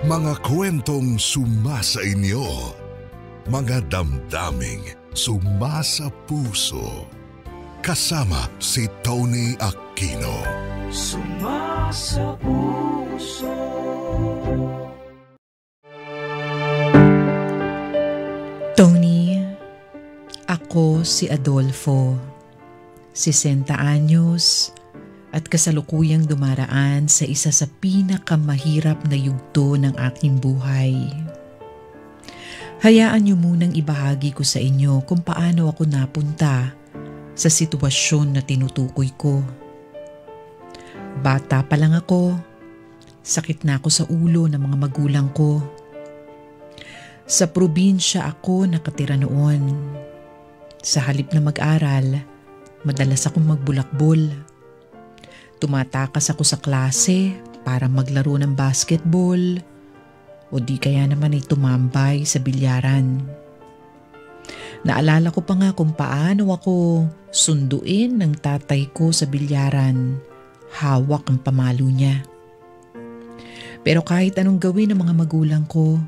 Mga kwentong sumasa inyo, mga damdaming sumasa puso. Kasama si Tony Aquino. Sumasa puso. Tony, ako si Adolfo, 60 anyos at kasalukuyang dumaraan sa isa sa pinakamahirap na yugto ng aking buhay. Hayaan niyo munang ibahagi ko sa inyo kung paano ako napunta sa sitwasyon na tinutukoy ko. Bata pa lang ako, sakit na ako sa ulo ng mga magulang ko. Sa probinsya ako nakatira noon. Sa halip na mag-aral, madalas akong magbulakbol. Tumatakas ako sa klase para maglaro ng basketball o di kaya naman ay tumambay sa bilyaran. Naalala ko pa nga kung paano ako sunduin ng tatay ko sa bilyaran, hawak ang pamalo niya. Pero kahit anong gawin ng mga magulang ko,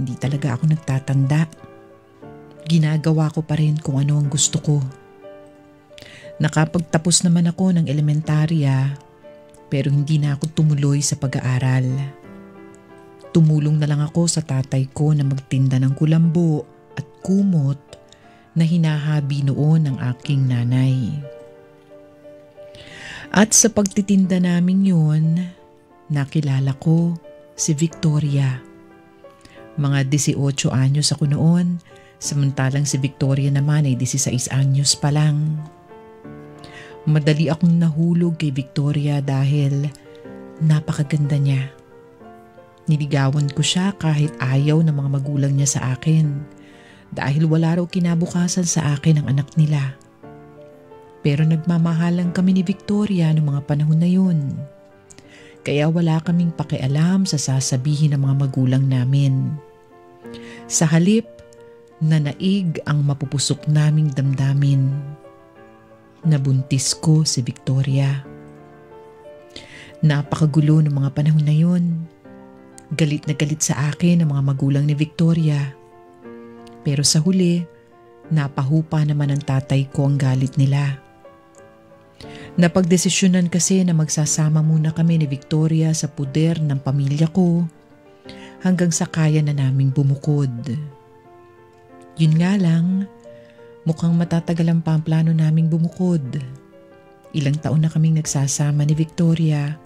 hindi talaga ako nagtatanda. Ginagawa ko pa rin kung ano ang gusto ko. Nakapagtapos naman ako ng elementarya, pero hindi na ako tumuloy sa pag-aaral. Tumulong na lang ako sa tatay ko na magtinda ng kulambo at kumot na hinahabi noon ng aking nanay. At sa pagtitinda namin yun, nakilala ko si Victoria. Mga 18 anyos ako noon, samantalang si Victoria naman ay 16 anyos pa lang. Madali akong nahulog kay Victoria dahil napakaganda niya. Niligawan ko siya kahit ayaw ng mga magulang niya sa akin dahil wala raw kinabukasan sa akin ang anak nila. Pero nagmamahalan kami ni Victoria noong mga panahon na yun. Kaya wala kaming pakialam sa sasabihin ng mga magulang namin. Sa halip, nanaig ang mapupusok naming damdamin. Nabuntis ko si Victoria. Napakagulo ng mga panahon na yun. Galit na galit sa akin ang mga magulang ni Victoria. Pero sa huli, napahupa naman ng tatay ko ang galit nila. Napagdesisyonan kasi na magsasama muna kami ni Victoria sa puder ng pamilya ko hanggang sa kaya na naming bumukod. Yun nga lang, mukhang matatagal pa ang plano naming bumukod. Ilang taon na kaming nagsasama ni Victoria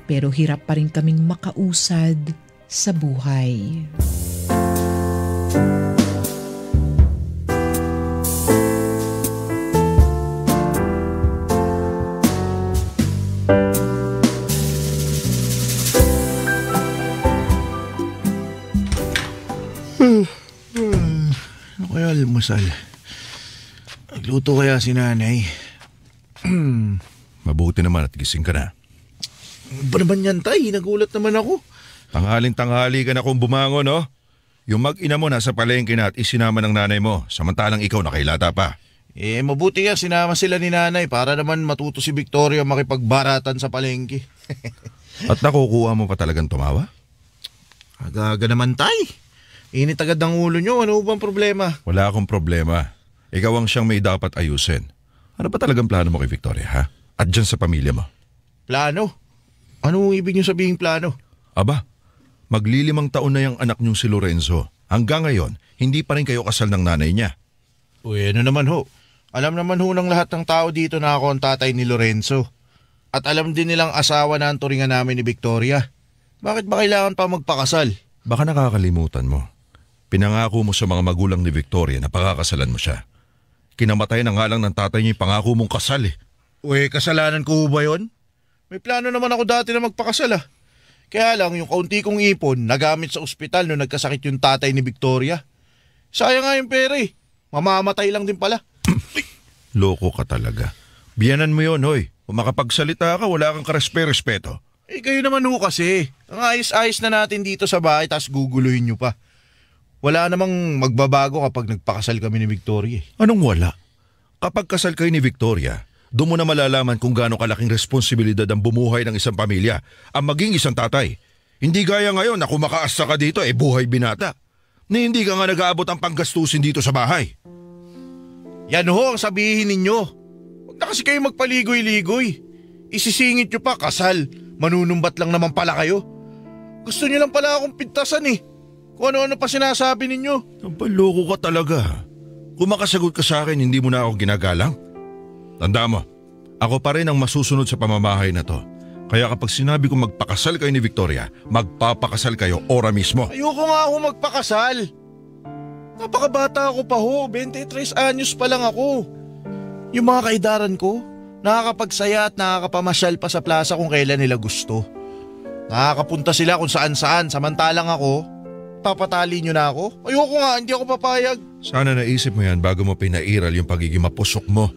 pero hirap pa rin kaming makausad sa buhay. Ano kaya almusal? Nagluto kaya si nanay? Mabuti naman at gising ka na. Ba naman yan, tay? Nagulat naman ako. Tanghaling-tanghali ka na kung bumangon, no? Yung mag-ina mo nasa palengke na at isinama ng nanay mo, samantalang ikaw nakailata pa. Mabuti nga sinama sila ni nanay para naman matuto si Victoria makipagbaratan sa palengke. At nakukuha mo pa talagang tumawa? Aga-aga naman, tay. Init agad ang ulo nyo. Ano bang problema? Wala akong problema. Ikaw ang siyang may dapat ayusin. Ano ba talagang plano mo kay Victoria, ha? At dyan sa pamilya mo? Plano? Ano ibig nyo sabihin plano? Aba, maglilimang taon na yung anak nyong si Lorenzo. Hanggang ngayon, hindi pa rin kayo kasal ng nanay niya. Uy, ano naman ho? Alam naman ho ng lahat ng tao dito na ako ang tatay ni Lorenzo. At alam din nilang asawa na ang turingan namin ni Victoria. Bakit ba kailangan pa magpakasal? Baka nakakalimutan mo. Pinangako mo sa mga magulang ni Victoria na pakakasalan mo siya. Kinamatay na nga lang ng tatay niya yung pangako mong kasal eh. Uy, kasalanan ko ba yun? May plano naman ako dati na magpakasal ah. Kaya lang yung kaunti kong ipon nagamit sa ospital nung nagkasakit yung tatay ni Victoria. Sayang nga yung pera eh. Mamamatay lang din pala. Loko ka talaga. Biyanan mo yun, hoy. Kung makapagsalita ka, wala kang karespe-respeto. Kayo naman ho kasi. Ang ayos-ayos na natin dito sa bahay tapos guguluhin nyo pa. Wala namang magbabago kapag nagpakasal kami ni Victoria. Anong wala? Kapag kasal kayo ni Victoria, doon mo na malalaman kung gaano kalaking responsibilidad ang bumuhay ng isang pamilya, ang maging isang tatay. Hindi gaya ngayon na kumakaasta ka dito buhay binata. Na hindi ka nga nag-aabot ang panggastusin dito sa bahay. Yan ho ang sabihin ninyo. Huwag na kasi kayo magpaligoy-ligoy. Isisingit nyo pa, kasal. Manunumbat lang naman pala kayo. Gusto nyo lang pala akong pintasan Kung ano-ano pa sinasabi ninyo. Ang paloko ka talaga. Kung makasagot ka sa akin, hindi mo na ako ginagalang. Tanda mo, ako pa rin ang masusunod sa pamamahay na to. Kaya kapag sinabi kong magpakasal kayo ni Victoria, magpapakasal kayo ora mismo. Ayoko nga ako magpakasal. Napakabata ako pa ho, 23 anyos pa lang ako. Yung mga kaidaran ko, nakakapagsaya at nakakapamasyal pa sa plaza kung kailan nila gusto. Nakakapunta sila kung saan-saan, samantalang ako, papatali nyo na ako? Ayoko nga, hindi ako papayag. Sana naisip mo yan bago mo pinairal yung pagiging mapusok mo.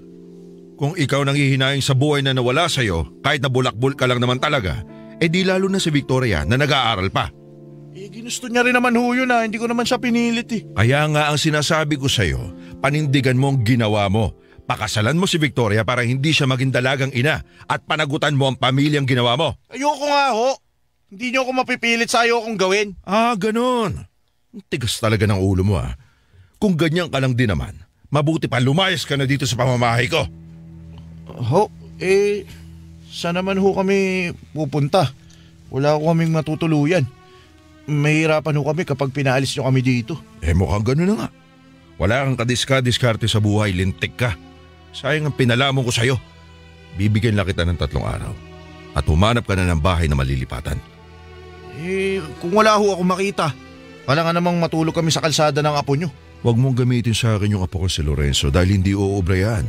Kung ikaw nang hihinaing sa buhay na nawala sa'yo, kahit na bulakbol ka lang naman talaga, di lalo na si Victoria na nag-aaral pa. Ginusto niya rin naman ho yun hindi ko naman siya pinilit Kaya nga ang sinasabi ko sa'yo, panindigan mo ang ginawa mo. Pakasalan mo si Victoria para hindi siya maging dalagang ina at panagutan mo ang pamilyang ginawa mo. Ayoko nga ho. Hindi niyo ako mapipilit sa ayokong gawin. Ganun. Tigas talaga ng ulo mo Kung ganyan ka lang din naman, mabuti pa lumayas ka na dito sa pamamahay ko. Ho, saan naman ho kami pupunta? Wala ko kaming matutuluyan. Mahirapan ho kami kapag pinaalis nyo kami dito. Mukhang ganun na nga. Wala kang kadiska-diskarte sa buhay, lintik ka. Sayang ang pinalamon ko sa'yo. Bibigyan lang kita ng 3 araw. At humanap ka na ng bahay na malilipatan. Kung wala ho ako makita, wala nga namang matulog kami sa kalsada ng apo nyo. Huwag mong gamitin sa akin yung apo ko si Lorenzo dahil hindi uubra yan.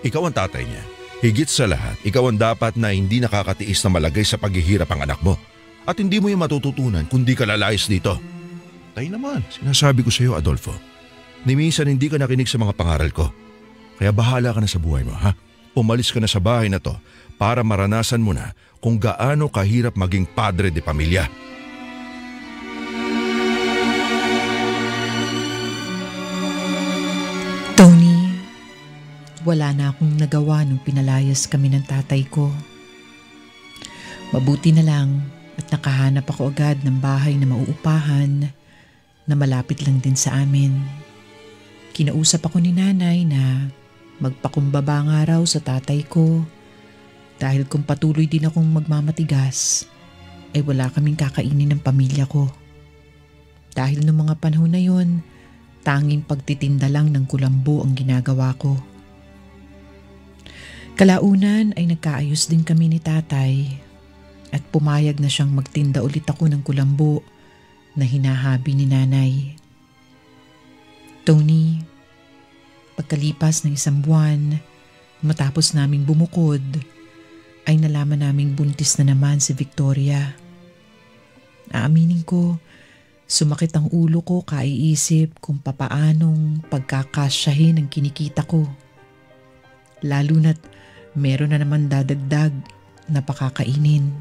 Ikaw ang tatay niya. Higit sa lahat, ikaw ang dapat na hindi nakakatiis na malagay sa paghihirap ang anak mo. At hindi mo yung matututunan kung di ka lalayas dito. Tay naman. Sinasabi ko sa iyo, Adolfo, ni minsan hindi ka nakinig sa mga pangaral ko. Kaya bahala ka na sa buhay mo, Umalis ka na sa bahay na to para maranasan mo na kung gaano kahirap maging padre de pamilya. Tony, wala na akong nagawa nung pinalayas kami ng tatay ko. Mabuti na lang at nakahanap ako agad ng bahay na mauupahan na malapit lang din sa amin. Kinausap ako ni nanay na magpakumbaba nga raw sa tatay ko dahil kung patuloy din akong magmamatigas ay wala kaming kakainin ng pamilya ko. Dahil noong mga panahon na yun, tanging pagtitinda lang ng kulambo ang ginagawa ko. Kalaunan ay nagkaayos din kami ni tatay at pumayag na siyang magtinda ulit ako ng kulambo na hinahabi ni nanay. Tony, pagkalipas ng 1 buwan, matapos naming bumukod, ay nalaman naming buntis na naman si Victoria. Aaminin ko, sumakit ang ulo ko kaiisip kung papaanong pagkakasyahin ang kinikita ko. Lalo na't meron na naman dadagdag na pakakainin.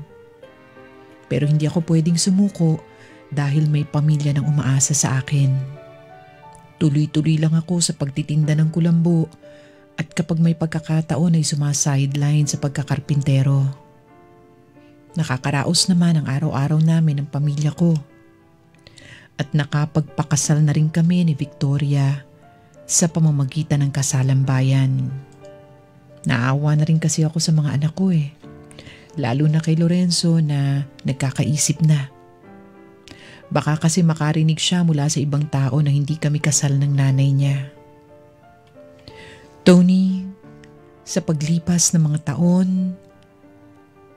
Pero hindi ako pwedeng sumuko dahil may pamilya nang umaasa sa akin. Tuloy-tuloy lang ako sa pagtitinda ng kulambo at kapag may pagkakataon ay sumasideline sa pagkakarpintero. Nakakaraos naman ang araw-araw namin ng pamilya ko. At nakapagpakasal na rin kami ni Victoria sa pamamagitan ng kasalang bayan. Naawa na rin kasi ako sa mga anak ko lalo na kay Lorenzo na nagkakaisip na. Baka kasi makarinig siya mula sa ibang tao na hindi kami kasal ng nanay niya. Tony, sa paglipas ng mga taon,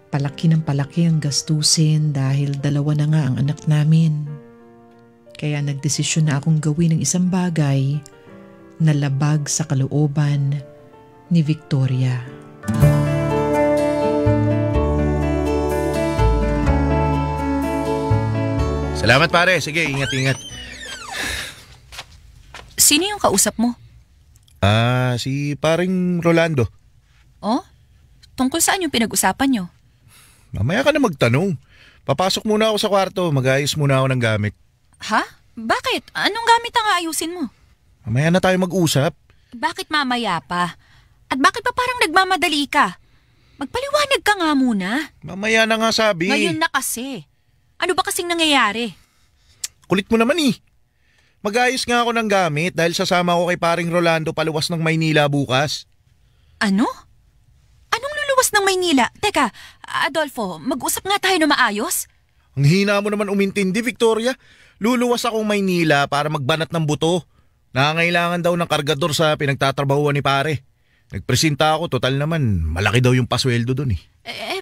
palaki ng palaki ang gastusin dahil 2 na nga ang anak namin. Kaya nagdesisyon na akong gawin ng isang bagay na labag sa kalooban ni Victoria. Salamat pare, sige ingat-ingat. Sino yung kausap mo? Si paring Rolando. Oh? Tungkol saan yung pinag-usapan nyo? Mamaya ka na magtanong. Papasok muna ako sa kwarto, mag-ayos muna ako ng gamit. Ha? Bakit? Anong gamit ang aayusin mo? Mamaya na tayo mag-usap. Bakit mamaya pa? At bakit pa parang nagmamadali ka? Magpaliwanag ka nga muna. Mamaya na nga sabi. Ngayon na kasi. Ano ba kasing nangyayari? Kulit mo naman eh. Mag-ayos nga ako ng gamit dahil sasama ko kay paring Rolando paluwas ng Maynila bukas. Ano? Anong luluwas ng Maynila? Teka, Adolfo, mag-usap nga tayo na maayos? Ang hina mo naman umintindi, Victoria. Luluwas akong Maynila para magbanat ng buto. Nangangailangan daw ng kargador sa pinagtatrabahuan ni pare. Nagpresenta ako, total naman, malaki daw yung pasweldo dun eh.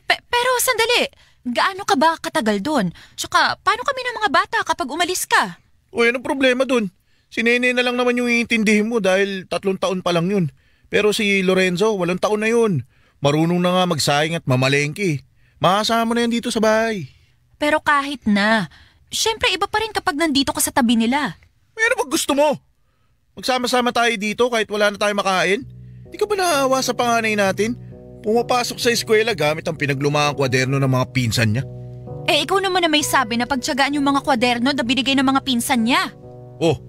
Pero sandali, gaano ka ba katagal doon? Tsaka, paano kami ng mga bata kapag umalis ka? O anong problema dun? Si Nene na lang naman yung iintindihin mo dahil 3 taon pa lang yun. Pero si Lorenzo, 8 taon na yun. Marunong na nga magsayang at mamalengke. Makasama na yan dito sa bahay. Pero kahit na, syempre iba pa rin kapag nandito ka sa tabi nila. Ano ba gusto mo? Magsama-sama tayo dito kahit wala na tayo makain? Di ka ba naawa sa panganay natin? Pumapasok sa eskwela gamit ang pinaglumaang kwaderno ng mga pinsan niya. Ikaw naman na may sabi na pagtiyagaan yung mga kwaderno na binigay ng mga pinsan niya. Oh,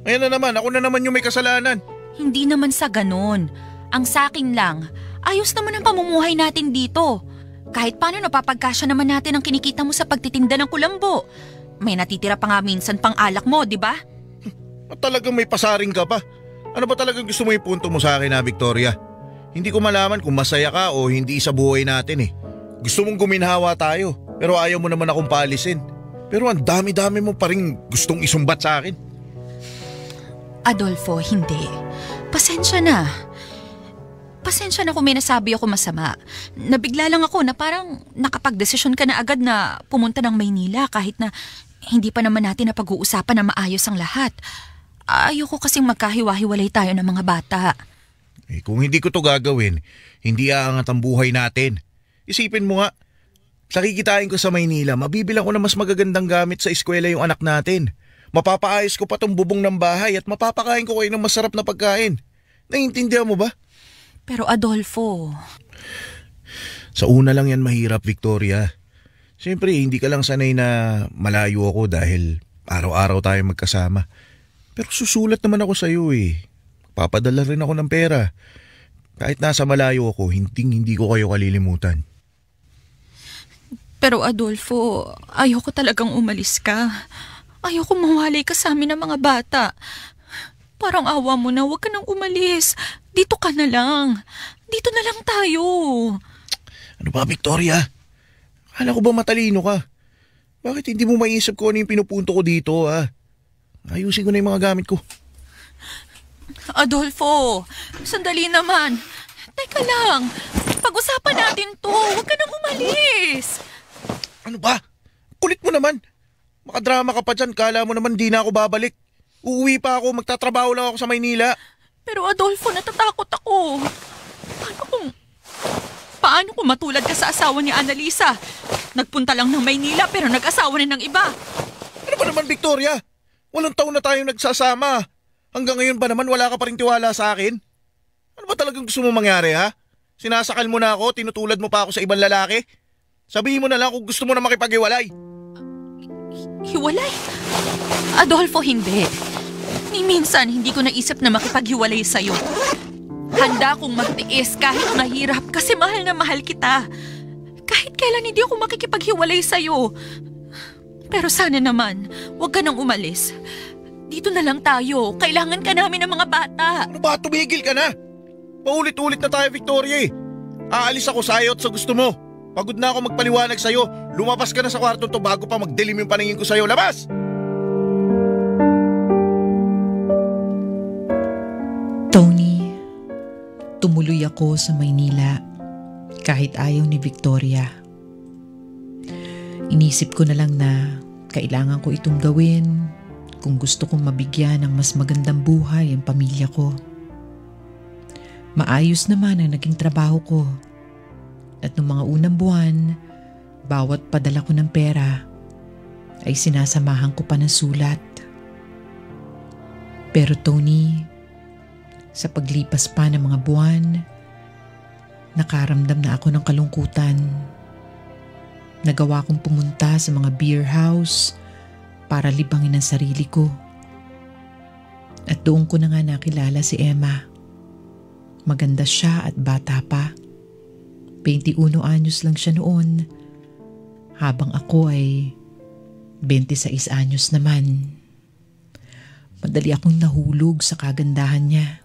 ayan na naman. Ako na naman yung may kasalanan. Hindi naman sa ganon. Ang sakin lang, ayos naman ang pamumuhay natin dito. Kahit paano napapagkasya naman natin ang kinikita mo sa pagtitinda ng kulambo. May natitira pa nga minsan pang alak mo, di ba? At talagang may pasaring ka pa. Ano ba talagang gusto mo ipunto mo sa akin, Victoria? Hindi ko malaman kung masaya ka o hindi sa buhay natin eh. Gusto mong guminhawa tayo, pero ayaw mo naman akong paalisin. Pero ang dami-dami mo pa rin gustong isumbat sa akin. Adolfo, hindi. Pasensya na. Pasensya na kung may nasabi ako masama. Nabigla lang ako na parang nakapagdesisyon ka na agad na pumunta ng Maynila kahit na hindi pa naman natin napag-uusapan na maayos ang lahat. Ayoko kasing magkahiwa-hiwalay tayo ng mga bata. Kung hindi ko to gagawin, hindi aangat ang buhay natin. Isipin mo nga, sa kikitain ko sa Maynila, mabibilang ko na mas magagandang gamit sa eskwela yung anak natin. Mapapaayos ko pa tong bubong ng bahay at mapapakain ko kayo ng masarap na pagkain. Naiintindihan mo ba? Pero Adolfo... Sa una lang yan mahirap, Victoria. Siyempre, hindi ka lang sanay na malayo ako dahil araw-araw tayo magkasama. Pero susulat naman ako sa iyo eh. Papadala rin ako ng pera. Kahit nasa malayo ako, hindi ko kayo kalilimutan. Pero Adolfo, ayoko talagang umalis ka. Ayoko mawalay ka sa amin ng mga bata. Parang awa mo na, huwag ka nang umalis. Dito ka na lang. Dito na lang tayo. Ano ba, Victoria? Akala ko ba matalino ka? Bakit hindi mo maisip ko ano yung pinupunto ko dito, ha? Ayusin ko na yung mga gamit ko. Adolfo, sandali naman. Teka lang, pag-usapan natin to. Huwag ka nang umalis. Ano ba? Kulit mo naman. Makadrama ka pa dyan. Kala mo naman di na ako babalik. Uuwi pa ako. Magtatrabaho lang ako sa Maynila. Pero Adolfo, natatakot ako. Paano kung matulad ka sa asawa ni Annalisa? Nagpunta lang ng Maynila pero nag-asawa na ng iba. Ano ba naman, Victoria? 8 taon na tayong nagsasama. Hanggang ngayon ba naman wala ka pa rin tiwala sa akin? Ano ba talagang gusto mo mangyari, ha? Sinasakal mo na ako, tinutulad mo pa ako sa ibang lalaki? Sabihin mo na lang kung gusto mo na makipag-iwalay. Hiwalay? Adolfo, hindi. Ni minsan, hindi ko naisip na makipaghiwalay sa'yo. Handa akong magtiis kahit mahirap kasi mahal na mahal kita. Kahit kailan hindi ako makikipaghiwalay sa'yo. Pero sana naman, huwag ka nang umalis. Dito na lang tayo. Kailangan ka namin ng mga bata. Ano ba? Tumigil ka na. Paulit-ulit na tayo, Victoria. Aalis ako sa'yo at sa gusto mo. Pagod na ako magpaliwanag sa'yo. Lumabas ka na sa kwarto to bago pa magdilim yung paningin ko sa'yo. Labas! Tony, tumuloy ako sa Maynila kahit ayaw ni Victoria. Inisip ko na lang na kailangan ko itong gawin kung gusto kong mabigyan ng mas magandang buhay ang pamilya ko. Maayos naman ang naging trabaho ko. At noong mga unang buwan, bawat padala ko ng pera ay sinasamahan ko pa ng sulat. Pero Tony, sa paglipas pa ng mga buwan, nakaramdam na ako ng kalungkutan. Nagawa kong pumunta sa mga beer house para libangin ang sarili ko. At doon ko na nga nakilala si Emma. Maganda siya at bata pa. 21 anyos lang siya noon, habang ako ay 26 anyos naman. Madali akong nahulog sa kagandahan niya.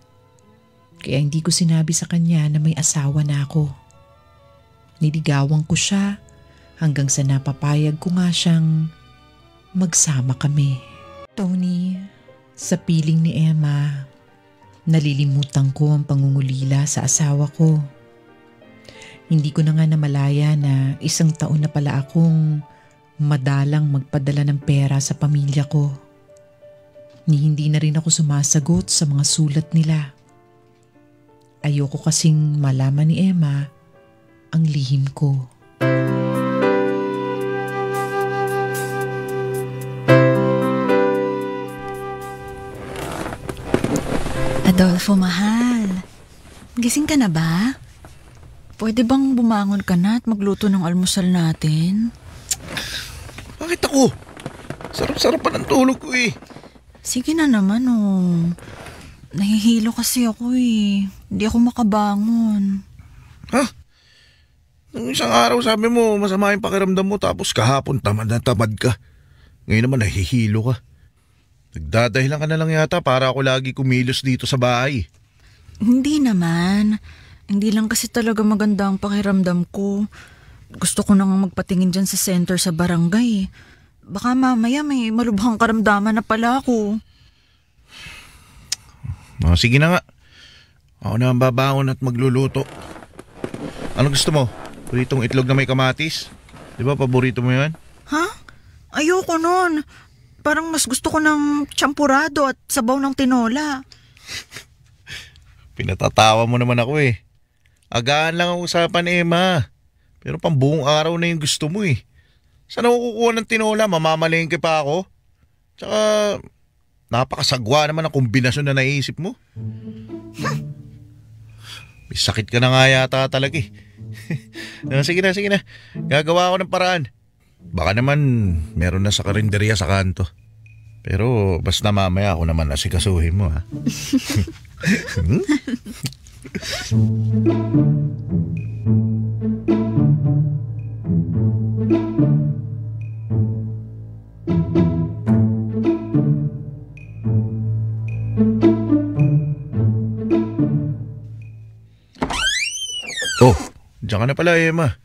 Kaya hindi ko sinabi sa kanya na may asawa na ako. Niligawan ko siya hanggang sa napapayag ko nga siyang magsama kami. Tony, sa piling ni Emma, nalilimutan ko ang pangungulila sa asawa ko. Hindi ko na nga namalaya na 1 taon na pala akong madalang magpadala ng pera sa pamilya ko. Hindi na rin ako sumasagot sa mga sulat nila. Ayoko kasing malaman ni Emma ang lihim ko. Adolfo, mahal. Gising ka na ba? Pwede bang bumangon ka na at magluto ng almusal natin? Bakit ako? Sarap-sarap pa ng tulog ko eh. Sige na naman oh. Nahihilo kasi ako eh. Hindi ako makabangon. Ha? Nung isang araw sabi mo masama yung pakiramdam mo tapos kahapon tamad na tamad ka. Ngayon naman nahihilo ka. Nagdadahilan ka na lang yata para ako lagi kumilos dito sa bahay. Hindi naman. Hindi lang kasi talaga maganda ang pakiramdam ko. Gusto ko nang magpatingin dyan sa center sa barangay. Baka mamaya may malubhang karamdaman na pala ako. Sige na nga. Ako na ang babangon at magluluto. Ano gusto mo? Pritong itlog na may kamatis? Di ba paborito mo yan? Ha? Ayoko nun. Parang mas gusto ko ng champurado at sabaw ng tinola. Pinatatawa mo naman ako eh. Agaan lang ang usapan, Emma. Pero pang buong araw na yung gusto mo eh. Saan ako kukuha ng tinola? Mamamalengke pa ako? Tsaka napakasagwa naman ang kombinasyon na naisip mo. May sakit ka na nga yata talaga eh. Sige na. Gagawa ako ng paraan. Baka naman meron na sa karinderya sa kanto. Pero basta mamaya ako naman asikasuhin mo ha. Oh, diyan ka na pala Emma.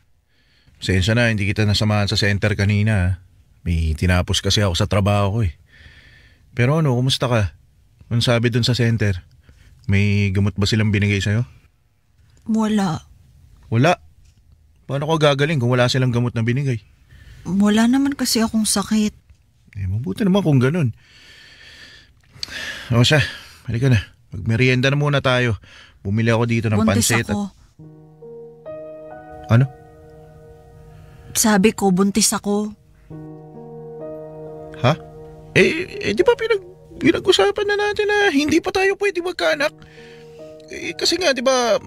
Pasensya na, hindi kita nasamahan sa center kanina. May tinapos kasi ako sa trabaho ko eh. Pero ano, kumusta ka? Ano sabi dun sa center? May gamot ba silang binigay sa'yo? Wala. Wala? Paano ko gagaling kung wala silang gamot na binigay? Wala naman kasi akong sakit. Mabuti naman kung ganun. O siya, halika na. Magmerienda na muna tayo. Bumili ako dito ng Buntis pansit ako. Ano? Sabi ko, buntis ako. Ha? Di ba pinag-usapan na natin na hindi pa tayo pwede magkaanak? Kasi nga, di ba?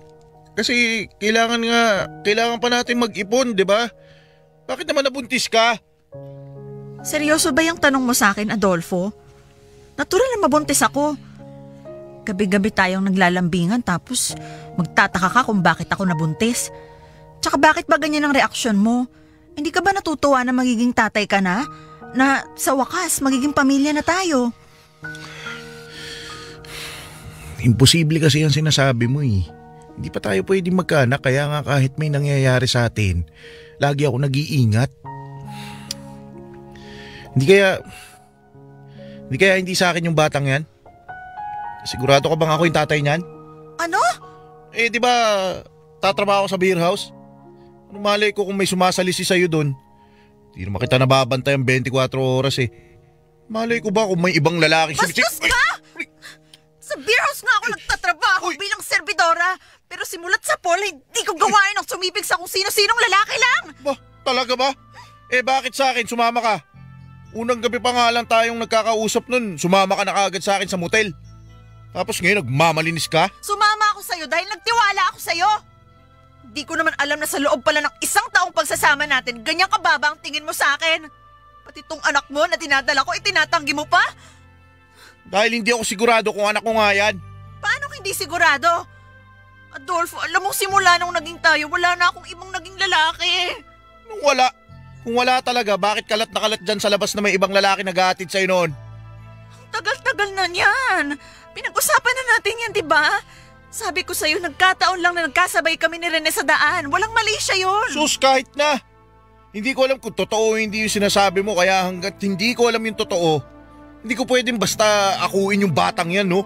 Kasi kailangan pa natin mag-ipon, di ba? Bakit naman nabuntis ka? Seryoso ba yung tanong mo sa akin, Adolfo? Natural na mabuntis ako. Gabi-gabi tayong naglalambingan tapos magtataka ka kung bakit ako nabuntis. Tsaka bakit ba ganyan ang reaksyon mo? Hindi ka ba natutuwa na magiging tatay ka na? Na sa wakas, magiging pamilya na tayo? Imposible kasi ang sinasabi mo eh. Hindi pa tayo pwedeng magkaanak kaya nga kahit may nangyayari sa atin, lagi ako nag-iingat. Hindi kaya hindi sa akin yung batang yan? Sigurado ka bang ako yung tatay niyan? Ano? Di ba tatrabaho ako sa beer house? Ano malay ko kung may sumasalisi sa'yo doon? Di naman kita nababantay ang 24 oras eh. Malay ko ba kung may ibang lalaki... Bastos ka! Sa beer house nga ako nagtatrabaho bilang serbidora. Pero simulat sa pool, hindi ko gawain ang sumibig sa kung sino-sinong lalaki lang. Ba, talaga ba? Bakit sa akin sumama ka? Unang gabi pa nga lang tayong nagkakausap nun, sumama ka na kaagad sa akin sa motel. Tapos ngayon nagmamalinis ka? Sumama ako sa'yo dahil nagtiwala ako sa'yo. Di ko naman alam na sa loob pala ng 1 taong pagsasama natin, ganyan kababa ang tingin mo sa akin. Pati tong anak mo na dinadala ko, itinatanggi mo pa? Dahil hindi ako sigurado kung anak ko nga yan. Paano hindi sigurado? Adolfo, alam mo simula nung naging tayo, wala na akong ibang naging lalaki. Nung wala, Kung wala talaga, bakit kalat na kalat dyan sa labas na may ibang lalaki nag-aatid sa'yo noon? Tagal-tagal na yan. Pinag-usapan na natin yan, di ba? Sabi ko sa'yo, nagkataon lang na nagkasabay kami ni Rene sa daan. Walang mali siya yun. Sus, kahit na. Hindi ko alam kung totoo o hindi yung sinasabi mo, kaya hanggat hindi ko alam yung totoo, hindi ko pwedeng basta akuin yung batang yan, no?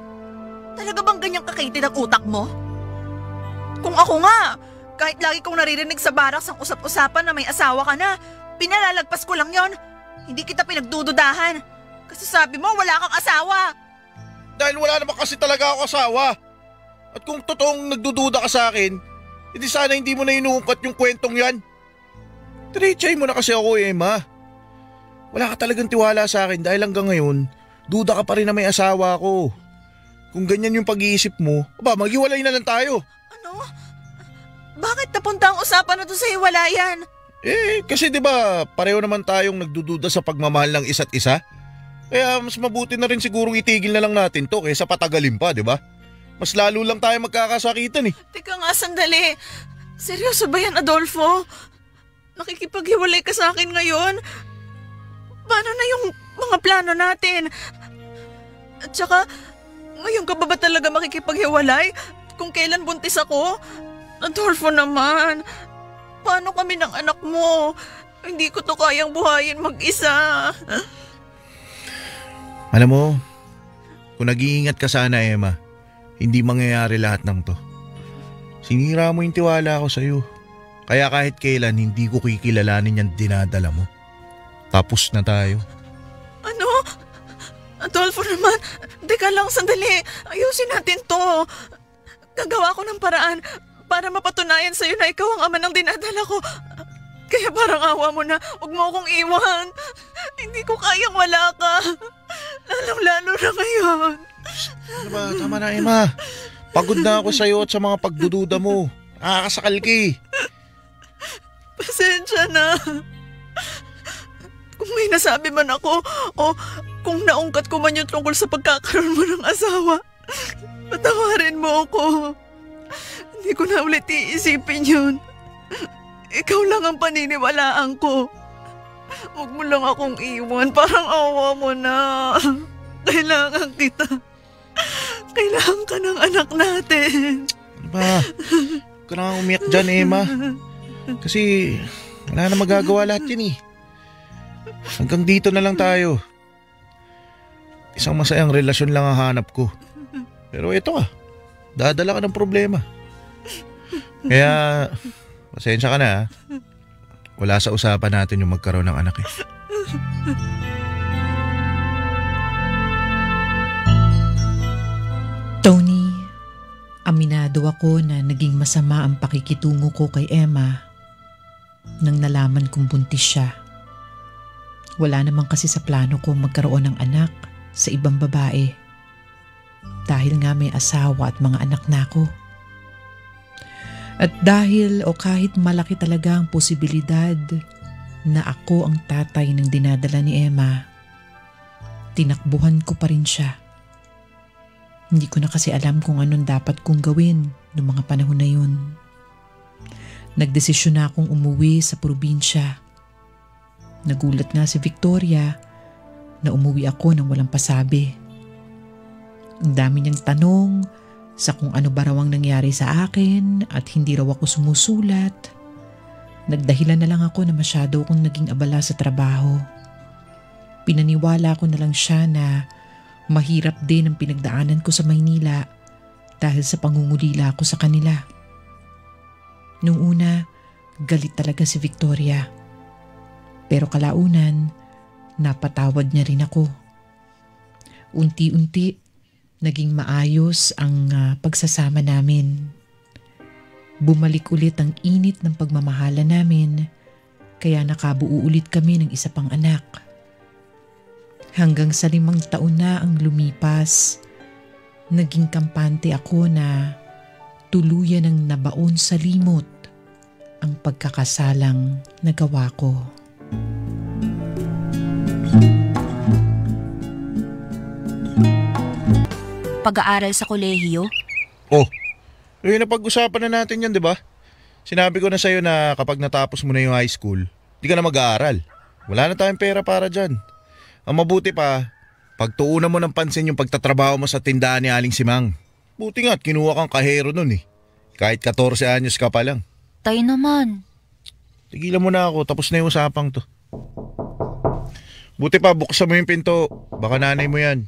Talaga bang ganyang kakaitin ang utak mo? Kung ako nga, kahit lagi kong naririnig sa baraks ang usap-usapan na may asawa ka na, pinalalagpas ko lang yon. Hindi kita pinagdududahan. Kasi sabi mo wala kang asawa. Dahil wala naman kasi talaga ako asawa. At kung totoong nagdududa ka sa akin, hindi sana hindi mo na inuungkat yung kwentong yan. Diretsahin mo na kasi ako, Emma. Wala ka talagang tiwala sa akin dahil hanggang ngayon, duda ka pa rin na may asawa ako. Kung ganyan yung pag-iisip mo, maghiwalay na lang tayo. Ano? Bakit napunta ang usapan na to sa hiwalayan? Kasi 'di ba, pareho naman tayong nagdududa sa pagmamahal ng isa't isa. Kaya mas mabuti na rin sigurong itigil na lang natin 'to kaysa patagalin pa, 'di ba? Mas lalo lang tayo magkakasakitan eh. Teka nga, sandali. Seryoso ba yan, Adolfo? Nakikipaghiwalay ka sa akin ngayon? Paano na yung mga plano natin? At saka, ngayon ka ba talaga makikipaghiwalay? Kung kailan buntis ako? Adolfo naman, paano kami ng anak mo? Hindi ko to kayang buhayin mag-isa. Alam mo, kung nag-iingat ka sana, Emma, hindi mangyayari lahat ng to. Sinira mo yung tiwala ko sa'yo. Kaya kahit kailan hindi ko kikilalanin yung dinadala mo. Tapos na tayo. Ano? Adolfo naman, teka lang sandali. Ayusin natin to. Gagawa ko ng paraan para mapatunayan sa'yo na ikaw ang ama ng dinadala ko. Kaya parang awa mo na, huwag mo akong iwan. Hindi ko kayang wala ka. Lalong-lalo na ngayon. Ano ba? Tama na, Emma. Pagod na ako sa'yo at sa mga pagdududa mo. Nakakasakal ka eh. Pasensya na. Kung may nasabi man ako o kung naungkat ko man yung tungkol sa pagkakaroon mo ng asawa, patawarin mo ako. Hindi ko na ulit iisipin yun. Ikaw lang ang paniniwalaan ko. Huwag mo lang akong iwan. Parang awa mo na. Kailangan kita. Kailangan ka ng anak natin. Ano ba? Huwag ka na umiyak dyan, Emma. Kasi wala na magagawa lahat yun eh. Hanggang dito na lang tayo. Isang masayang relasyon lang ang hanap ko. Pero ito ka, dadala ka ng problema. Kaya, pasensya ka na ha. Wala sa usapan natin yung magkaroon ng anak eh. Tony, aminado ako na naging masama ang pakikitungo ko kay Emma nang nalaman kong buntis siya. Wala naman kasi sa plano ko magkaroon ng anak sa ibang babae. Dahil nga may asawa at mga anak na ako. At dahil o kahit malaki talaga ang posibilidad na ako ang tatay ng dinadala ni Emma, tinakbuhan ko pa rin siya. Hindi ko na kasi alam kung anong dapat kong gawin noong mga panahon na yun. Nagdesisyon na akong umuwi sa probinsya. Nagulat nga si Victoria na umuwi ako nang walang pasabi. Ang dami niyang tanong sa kung ano ba raw ang nangyari sa akin at hindi raw ako sumusulat. Nagdahilan na lang ako na masyado akong naging abala sa trabaho. Pinaniwala ko na lang siya na mahirap din ang pinagdaanan ko sa Maynila dahil sa pangungulila ko sa kanila. Nung una, galit talaga si Victoria. Pero kalaunan, napatawad niya rin ako. Unti-unti, naging maayos ang pagsasama namin. Bumalik ulit ang init ng pagmamahala namin, kaya nakabuo ulit kami ng isa pang anak. Hanggang sa 5 taon na ang lumipas, naging kampante ako na tuluyan ng nabaon sa limot ang pagkakasalang nagawa ko. Pag-aaral sa kolehiyo? Napag-usapan na natin yan, di ba? Sinabi ko na sa'yo na kapag natapos mo na yung high school, di ka na mag-aaral. Wala na tayong pera para dyan. Ang mabuti pa, pagtuunan mo ng pansin yung pagtatrabaho mo sa tindahan ni Aling Simang. Buti nga't kinuha kang kahero nun eh. Kahit 14 anyos ka pa lang. Tay naman. Tigilan mo na ako, tapos na yung usapang to. Buti pa, buksan mo yung pinto. Baka nanay mo yan.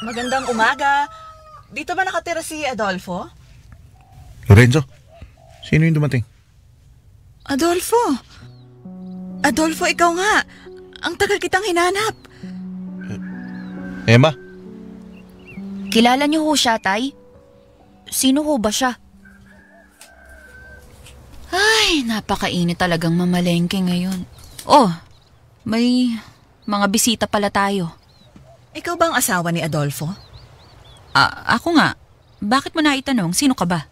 Magandang umaga. Dito ba nakatira si Adolfo? Lorenzo, sino yung dumating? Adolfo? Adolfo, ikaw nga. Ang tagal kitang hinanap. Emma? Kilala niyo ho siya, Tay? Sino ho ba siya? Ay, napakainit talagang mamalengke ngayon. Oh, may mga bisita pala tayo. Ikaw ba ang asawa ni Adolfo? Ako nga. Bakit mo naitanong? Sino ka ba?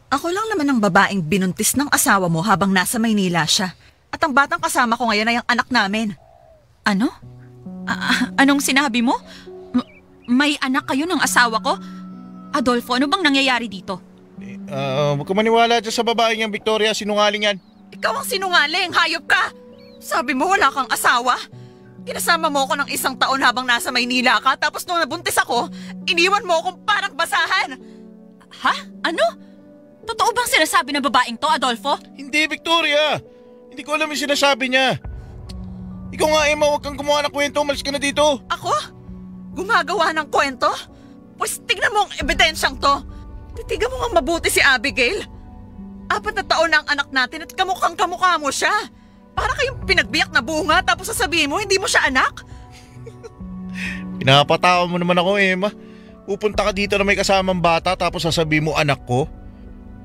Ako lang naman ang babaeng binuntis ng asawa mo habang nasa Maynila siya. At ang batang kasama ko ngayon ay ang anak namin. Ano? Anong sinabi mo? May anak kayo ng asawa ko? Adolfo, ano bang nangyayari dito? Huwag ka maniwala dyan sa babae niyang Victoria, sinungaling yan. Ikaw ang sinungaling, hayop ka! Sabi mo wala kang asawa? Kinasama mo ako ng 1 taon habang nasa Maynila ka, tapos nung nabuntis ako, iniwan mo akong parang basahan. Ha? Ano? Totoo bang sinasabi ng babaeng to, Adolfo? Hindi, Victoria! Hindi ko alam yung sinasabi niya. Ikaw nga, Emma, huwag kang gumawa ng kwento, umalis ka na dito. Ako? Gumagawa ng kwento? Pues tignan mo ang ebidensyang to. Titigan mo nga mabuti si Abigail. 4 na taon na ang anak natin at kamukhang kamukha mo siya. Para kayong pinagbiyak na bunga tapos sasabihin mo hindi mo siya anak? Pinapatawa mo naman ako, Emma. Pupunta ka dito na may kasamang bata tapos sasabihin mo anak ko.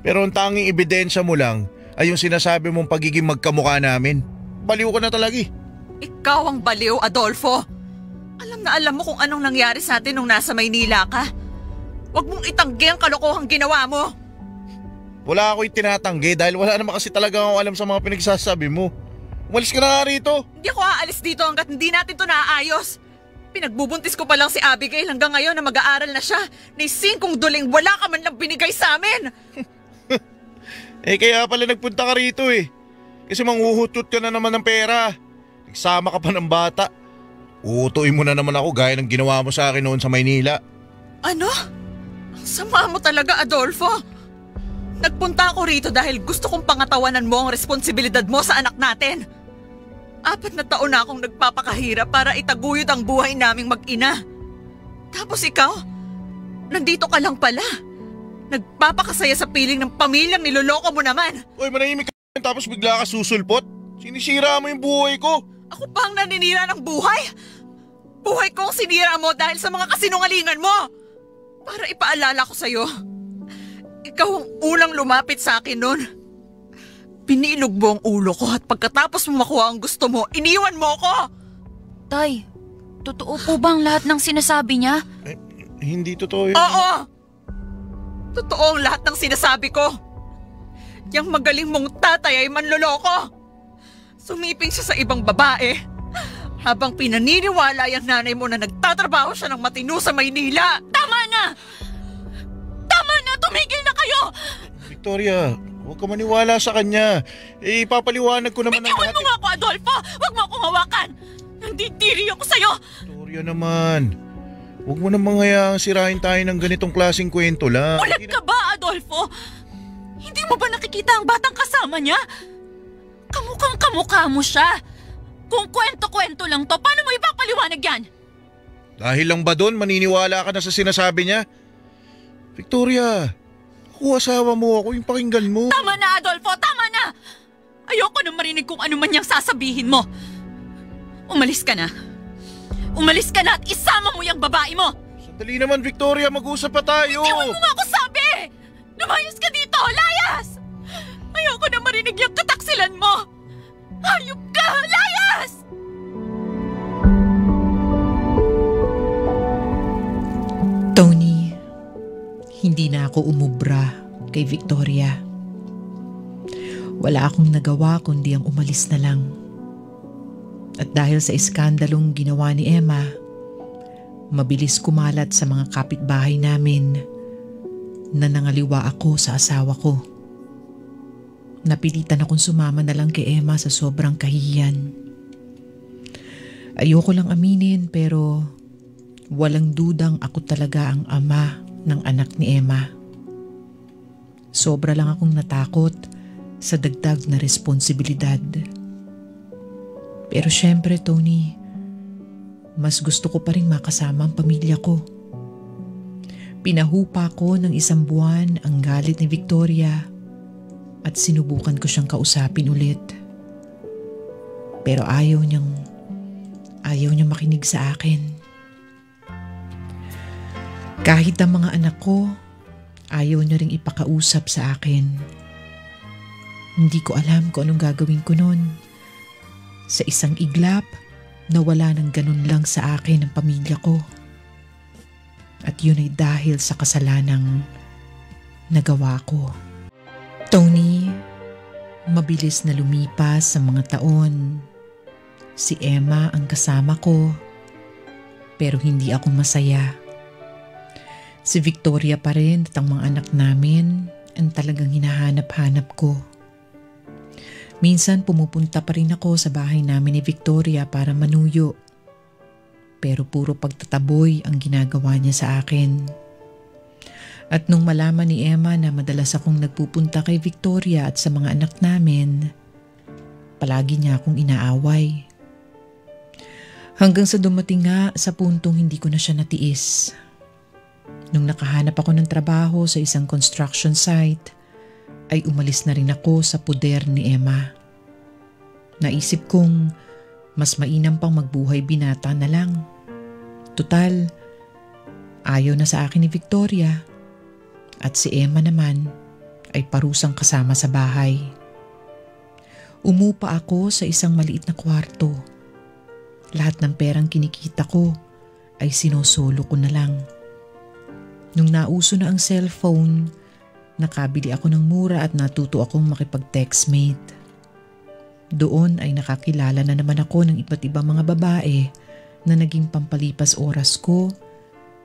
Pero ang tanging ebidensya mo lang ay yung sinasabi mong pagiging magkamukha namin. Baliw ka na talaga eh. Ikaw ang baliw, Adolfo. Alam mo kung anong nangyari sa atin nung nasa Maynila ka. Huwag mong itanggi ang kalokohang ginawa mo. Wala ako itinatanggi dahil wala naman kasi talaga akong alam sa mga pinagsasabi mo. Umalis ka na nga rito. Hindi ako aalis dito hanggat hindi natin to naaayos. Pinagbubuntis ko pa lang si Abigail hanggang ngayon na mag-aaral na siya. Ni 5 duling wala ka man lang binigay sa amin. Kaya pala nagpunta ka rito eh. Kasi manghuhutot ka na naman ng pera. Nagsama ka pa ng bata. Uutuin mo na naman ako gaya ng ginawa mo sa akin noon sa Maynila. Ano? Ang sama mo talaga, Adolfo. Nagpunta ako rito dahil gusto kong pangatawanan mo ang responsibilidad mo sa anak natin. 4 na taon na akong nagpapakahirap para itaguyod ang buhay naming mag-ina. Tapos ikaw, nandito ka lang pala. Nagpapakasaya sa piling ng pamilyang niloloko mo naman. Uy, manahimik ka tapos bigla ka susulpot. Sinisira mo yung buhay ko. Ako pa ang naninira ng buhay? Buhay ko ang sinira mo dahil sa mga kasinungalingan mo. Para ipaalala ko sa'yo, ikaw ang unang lumapit sa akin noon. Pinilog mo ang ulo ko at pagkatapos mo makuha ang gusto mo, iniwan mo ko. Tay, totoo po bang lahat ng sinasabi niya? Hindi totoo yun. Oo! Totoo ang lahat ng sinasabi ko. Yang magaling mong tatay ay manloloko. Sumiping siya sa ibang babae habang pinaniniwala yung nanay mo na nagtatrabaho siya ng matino sa Maynila. Tama na! Tama na! Tumigil na kayo! Victoria, huwag ka maniwala sa kanya. Ipapaliwanag ko naman ang Bitiwan mo nga ako, Adolfo! Huwag mo akong hawakan! Nandidiri ako sa'yo! Victoria naman, huwag mo namang hayaang sirain tayo ng ganitong klaseng kwento lang. Ulag ka ba, Adolfo? Hindi mo ba nakikita ang batang kasama niya? Kamukhang kamukha mo siya. Kung kwento-kwento lang to, paano mo ipapaliwanag yan? Dahil lang ba doon maniniwala ka na sa sinasabi niya? Victoria, ako asawa mo, ako yung pakinggan mo. Tama na, Adolfo! Tama na! Ayoko na marinig kung ano man niyang sasabihin mo. Umalis ka na. Umalis ka na at isama mo yung babae mo! Sandali naman, Victoria, mag-usap pa tayo. Iwan mo nga ako sabi! Lumayas ka dito! Layas! Ayoko na marinig yung kataksilan mo! Hayop ka! Layas! Tony, hindi na ako umubra kay Victoria. Wala akong nagawa kundi ang umalis na lang. At dahil sa iskandalong ginawa ni Emma, mabilis kumalat sa mga kapitbahay namin na nangaliwa ako sa asawa ko. napilitan akong sumama na lang kay Emma sa sobrang kahihiyan. Ayoko lang aminin pero walang dudang ako talaga ang ama ng anak ni Emma. Sobra lang akong natakot sa dagdag na responsibilidad. Pero syempre, Tony, mas gusto ko pa rin makasama ang pamilya ko. Pinahupa ko ng 1 buwan ang galit ni Victoria at sinubukan ko siyang kausapin ulit. Pero ayaw niyang makinig sa akin. Kahit ang mga anak ko, ayaw niya ring ipakausap sa akin. Hindi ko alam kung anong gagawin ko noon. Sa isang iglap, nawala ng ganun lang sa akin ang pamilya ko. At yun ay dahil sa kasalanang nagawa ko. Tony, mabilis na lumipas sa mga taon. Si Emma ang kasama ko, pero hindi ako masaya. Si Victoria pa rin at ang mga anak namin ang talagang hinahanap-hanap ko. Minsan pumupunta pa rin ako sa bahay namin ni Victoria para manuyo. Pero puro pagtataboy ang ginagawa niya sa akin. At nung malaman ni Emma na madalas akong nagpupunta kay Victoria at sa mga anak namin, palagi niya akong inaaway. Hanggang sa dumating nga sa puntong hindi ko na siya natiis. Nung nakahanap ako ng trabaho sa isang construction site, ay umalis na rin ako sa puder ni Emma. Naisip kong mas mainam pang magbuhay binata na lang. Tutal, ayaw na sa akin ni Victoria at si Emma naman ay parusang kasama sa bahay. Umupa ako sa isang maliit na kwarto. Lahat ng perang kinikita ko ay sinosolo ko na lang. Nung nauso na ang cellphone, nakabili ako ng mura at natuto akong makipag-textmate. Doon ay nakakilala na naman ako ng iba't ibang mga babae na naging pampalipas oras ko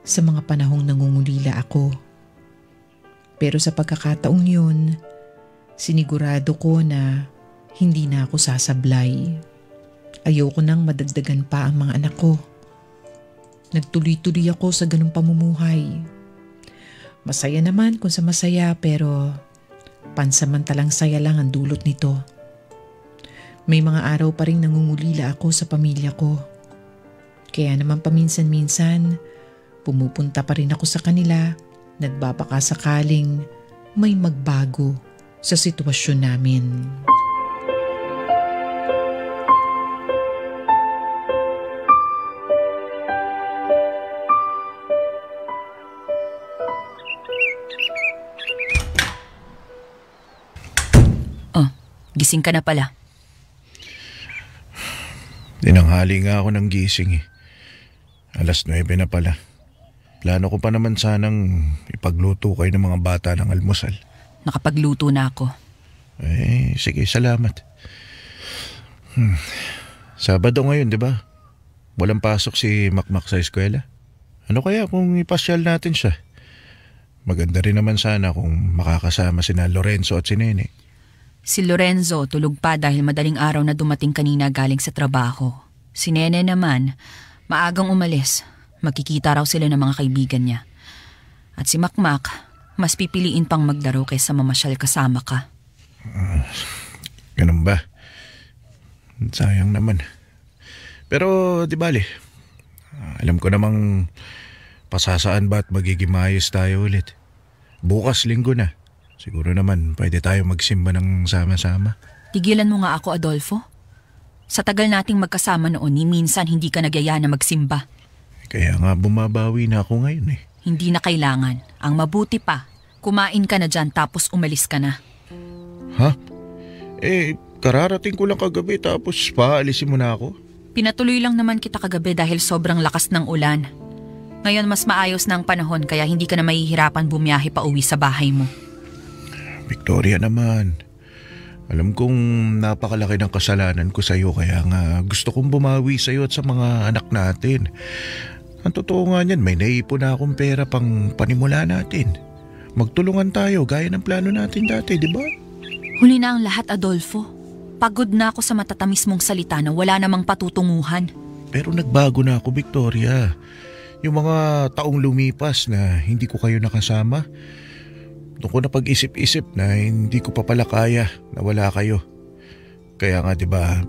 sa mga panahong nangungulila ako. Pero sa pagkakataong yun, sinigurado ko na hindi na ako sasablay. Ayoko nang madagdagan pa ang mga anak ko. Nagtuloy-tuloy ako sa ganung pamumuhay. Masaya naman kung sa masaya pero pansamantalang saya lang ang dulot nito. May mga araw pa rin nangungulila ako sa pamilya ko. Kaya naman paminsan-minsan, pumupunta pa rin ako sa kanila, nagbabaka sakaling may magbago sa sitwasyon namin. Gising ka na pala. Tinanghali nga ako ng gising eh. 9:00 na pala. Plano ko pa naman sanang ipagluto kayo ng mga bata ng almusal. Nakapagluto na ako. Sige, salamat. Sabado ngayon, di ba? Walang pasok si Makmak sa eskwela. Ano kaya kung ipasyal natin siya? Maganda rin naman sana kung makakasama sina Lorenzo at si Nene. Si Lorenzo tulog pa dahil madaling araw na dumating kanina galing sa trabaho. Si Nene naman, maagang umalis. Magkikita raw sila ng mga kaibigan niya. At si Makmak, mas pipiliin pang magdaro kaysa mamasyal kasama ka. Ganun ba? Sayang naman. Pero di bali, alam ko namang pasasaan ba at magiging maayos tayo ulit. Bukas linggo na. Siguro naman pwede tayo magsimba ng sama-sama. Tigilan mo nga ako, Adolfo. Sa tagal nating magkasama noon, ni minsan hindi ka nagyaya na magsimba. Kaya nga bumabawi na ako ngayon eh. Hindi na kailangan. Ang mabuti pa, kumain ka na dyan tapos umalis ka na. Ha? Kararating ko lang kagabi tapos paalisin mo na ako? Pinatuloy lang naman kita kagabi dahil sobrang lakas ng ulan. Ngayon mas maayos na ang panahon kaya hindi ka na mahihirapan bumiyahe pa uwi sa bahay mo. Victoria naman, alam kong napakalaki ng kasalanan ko sa iyo kaya nga gusto kong bumawi sa iyo at sa mga anak natin. Ang totoo nga niyan, may naipon na akong pera pang panimula natin. Magtulungan tayo gaya ng plano natin dati, di ba? Huli na ang lahat, Adolfo. Pagod na ako sa matatamis mong salita na wala namang patutunguhan. Pero nagbago na ako, Victoria. Yung mga taong lumipas na hindi ko kayo nakasama, doon ko napag-isip-isip na hindi ko pa pala kaya na wala kayo. Kaya nga 'di ba,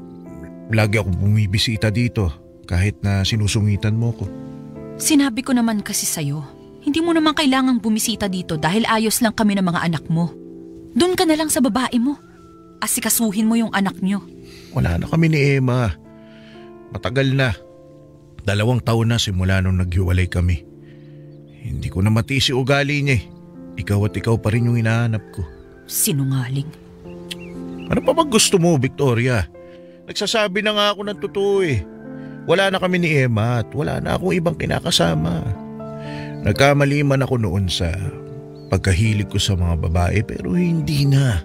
lagi akong bumibisita dito kahit na sinusungitan mo ko. Sinabi ko naman kasi sa'yo, hindi mo naman kailangang bumisita dito dahil ayos lang kami ng mga anak mo. Doon ka na lang sa babae mo. Asikasuhin mo yung anak nyo. Wala na kami ni Emma. Matagal na. 2 taon na simula nung naghiwalay kami. Hindi ko na matiis yung ugali niya eh. Ikaw at ikaw pa rin yung hinahanap ko. Sinungaling. Ano pa bang gusto mo, Victoria? Nagsasabi na nga ako ng totoo eh. Wala na kami ni Emma at wala na akong ibang kinakasama. Nagkamali man ako noon sa pagkahilig ko sa mga babae pero hindi na.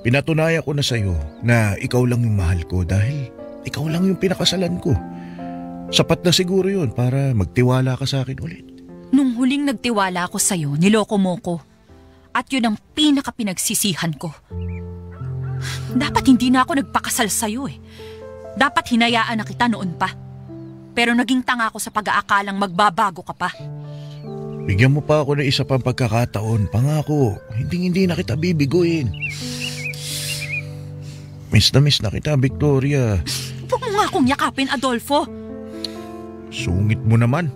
Pinatunayan ko na sa'yo na ikaw lang yung mahal ko dahil ikaw lang yung pinakasalan ko. Sapat na siguro yun para magtiwala ka sa akin ulit. Nung huling nagtiwala ako sa'yo, niloko mo ko. At yun ang pinaka-pinagsisihan ko. Dapat hindi na ako nagpakasal sa'yo eh. Dapat hinayaan na kita noon pa. Pero naging tanga ako sa pag-aakalang magbabago ka pa. Bigyan mo pa ako ng isa pang pagkakataon. Pangako, hindi na kita bibiguin. Miss na kita, Victoria. Huwag mo nga akong yakapin, Adolfo. Sungit mo naman.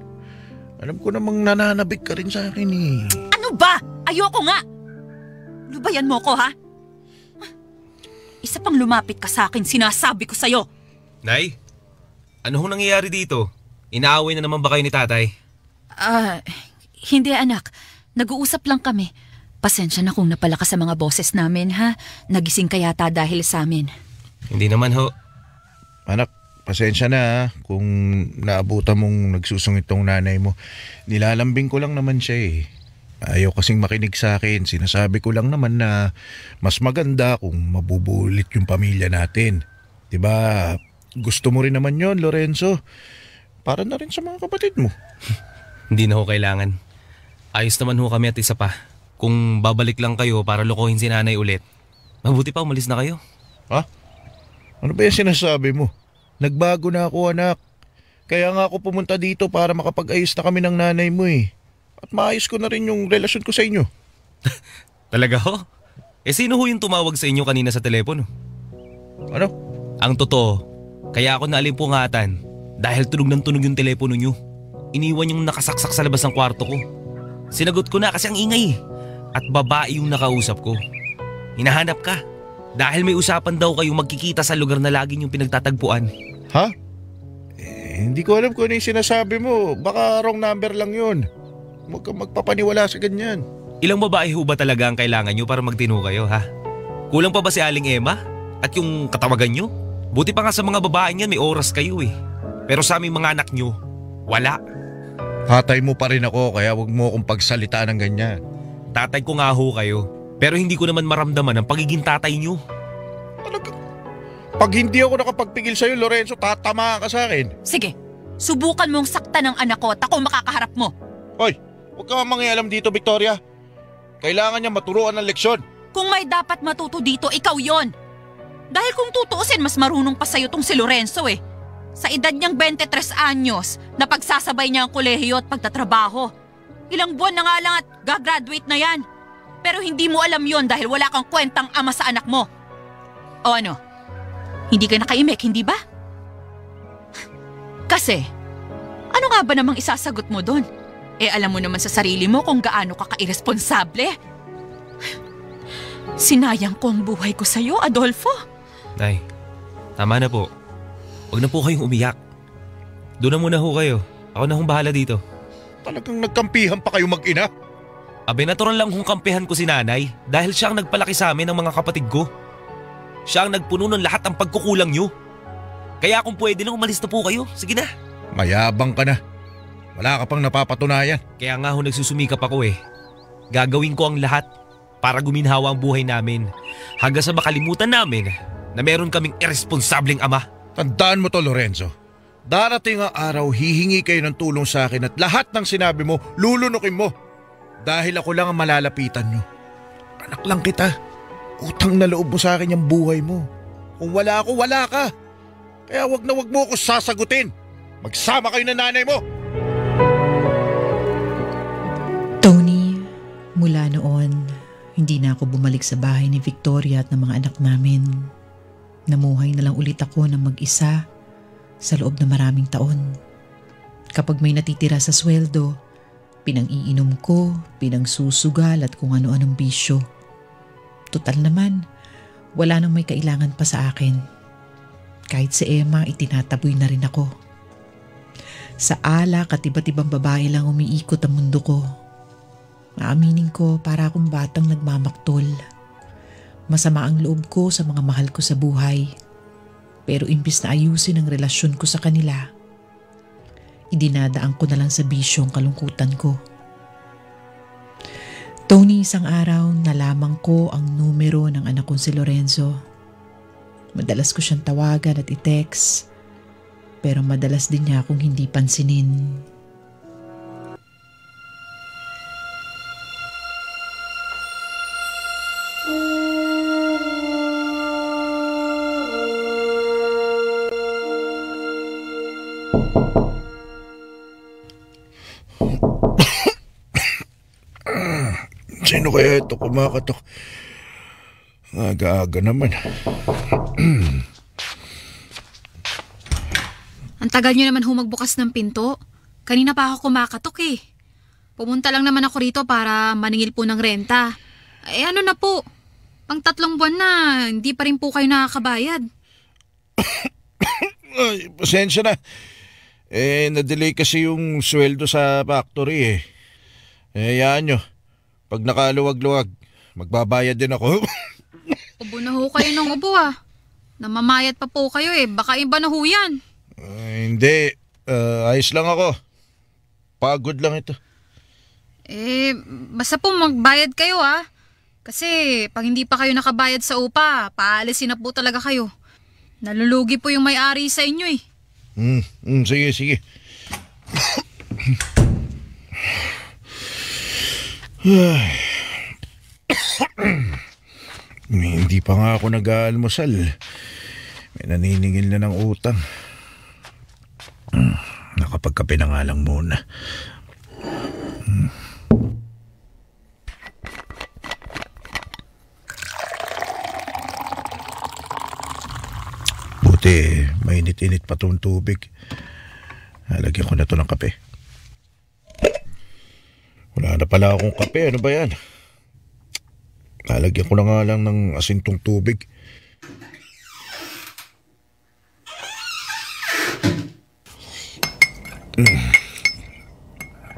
Alam ko namang nananabik ka rin sa akin eh. Ano ba? Ayoko nga. Lubayan mo ko, ha? Isa pang lumapit ka sa akin, sinasabi ko sa'yo. Nay, ano hong nangyayari dito? Inaaway na naman ba kayo ni tatay? Hindi anak. Nag-uusap lang kami. Pasensya na kung napalakas sa mga boses namin, ha? Nagising ka yata dahil sa amin. Hindi naman ho. Anak, pasensya na kung naabutan mong nagsusungit tong nanay mo. Nilalambing ko lang naman siya eh. Ayaw kasing makinig sa akin. Sinasabi ko lang naman na mas maganda kung mabubulit yung pamilya natin. Diba, gusto mo rin naman yon, Lorenzo. Para na rin sa mga kapatid mo. Hindi na ho kailangan. Ayos naman ho kami at isa pa. Kung babalik lang kayo para lokohin si nanay ulit, mabuti pa umalis na kayo. Ha? Ano ba yung sinasabi mo? Nagbago na ako, anak. Kaya nga ako pumunta dito para makapag-ayos na kami ng nanay mo eh. At maayos ko na rin yung relasyon ko sa inyo. Talaga ho? Sino ho yung tumawag sa inyo kanina sa telepono? Ano? Ang totoo, kaya ako naalimpungatan dahil tunog yung telepono nyo. Iniwan yung nakasaksak sa labas ng kwarto ko. Sinagot ko na kasi ang ingay. At babae yung nakausap ko. Hinahanap ka dahil may usapan daw kayong magkikita sa lugar na lagi yung pinagtatagpuan. Ha? Hindi ko alam kung ano yung sinasabi mo. Baka wrong number lang yun. Huwag kang magpapaniwala sa ganyan. Ilang babae ho ba talaga ang kailangan nyo para magtino kayo, ha? Kulang pa ba si Aling Emma? At yung katawagan nyo? Buti pa nga sa mga babae niyan may oras kayo eh. Pero sa aming mga anak nyo, wala. Tatay mo pa rin ako kaya huwag mo akong pagsalita ng ganyan. Tatay ko nga ho kayo. Pero hindi ko naman maramdaman ang pagiging tatay nyo. Talaga? Pag hindi ako nakapagpigil sa'yo, Lorenzo, tatamaan ka sa akin. Sige, subukan mong saktan ng anak ko at ako makakaharap mo. Hoy, huwag ka mangialam dito, Victoria. Kailangan niya maturuan ng leksyon. Kung may dapat matuto dito, ikaw yon. Dahil kung tutuusin, mas marunong pa sa'yo tong si Lorenzo eh. Sa edad niyang 23 anyos, napagsasabay niya ang kolehiyo at pagtatrabaho. Ilang buwan na nga lang at gagraduate na yan. Pero hindi mo alam yon dahil wala kang kwentang ama sa anak mo. O ano? Hindi ka nakaimik, hindi ba? Kasi, ano nga ba namang isasagot mo doon? Alam mo naman sa sarili mo kung gaano ka ka-irresponsable. Sinayang ko ang buhay ko sa'yo, Adolfo. Nay, tama na po. Huwag na po kayong umiyak. Doon na muna ho kayo. Ako na hong bahala dito. Talagang nagkampihan pa kayo mag-ina? Abe, natural lang kung kampihan ko si nanay dahil siya ang nagpalaki sa amin ng mga kapatid ko. Siya ang nagpuno ng lahat ng pagkukulang nyo. Kaya kung pwede lang umalis na po kayo, sige na. Mayabang ka na. Wala ka pang napapatunayan. Kaya nga ho nagsusumikap ako eh. Gagawin ko ang lahat para guminhawa ang buhay namin hanggang sa makalimutan namin na meron kaming irresponsableng ama. Tandaan mo to, Lorenzo. Darating ang araw, hihingi kayo ng tulong sa akin at lahat ng sinabi mo, lulunukin mo. Dahil ako lang ang malalapitan nyo. Anak lang kita. Utang na loob mo sa akin yung buhay mo. Kung wala ako, wala ka. Kaya wag na wag mo ako sasagutin. Magsama kayo ng nanay mo. Tony, mula noon, hindi na ako bumalik sa bahay ni Victoria at ng mga anak namin. Namuhay na lang ulit ako ng mag-isa sa loob ng maraming taon. Kapag may natitira sa sweldo, pinang-iinom ko, pinang-susugal at kung ano-anong bisyo. Total naman, wala nang may kailangan pa sa akin. Kahit si Emma, itinataboy na rin ako. Sa alak at iba't ibang babae lang umiikot ang mundo ko. Aaminin ko, para akong batang nagmamaktol. Masama ang loob ko sa mga mahal ko sa buhay. Pero imbis na ayusin ang relasyon ko sa kanila, idinadaan ko na lang sa bisyo ang kalungkutan ko. Tony, isang araw nalaman ko ang numero ng anak kong si Lorenzo. Madalas ko siyang tawagan at i-text, pero madalas din niya akong hindi pansinin. Sino kaya ito kumakatok? Aga-aga naman. Ang tagal nyo naman humagbukas ng pinto. Kanina pa ako kumakatok eh. Pumunta lang naman ako rito para maningil po ng renta. Eh ano na po? Pang 3 buwan na, hindi pa rin po kayo nakakabayad. Ay, pasensya na. Na-delay kasi yung sweldo sa factory eh. Hayaan nyo. Pag nakaluwag-luwag, magbabayad din ako. Ubo na ho kayo ng ubo ah. Namamayat pa po kayo eh. Baka iba na ho yan. Hindi. Ayos lang ako. Pagod lang ito. Basta po magbayad kayo ah. Kasi pag hindi pa kayo nakabayad sa upa, paalisin na po talaga kayo. Nalulugi po yung may-ari sa inyo eh. Sige, sige. Hindi pa nga ako nag-aalmusal. May naniningil na ng utang. Nakapagkape na nga lang muna. Buti, mainit-init pa itong tubig. Lagyan ko na ito ng kape. Wala na pala akong kape. Ano ba yan? Lalagyan ko na nga lang ng asintong tubig.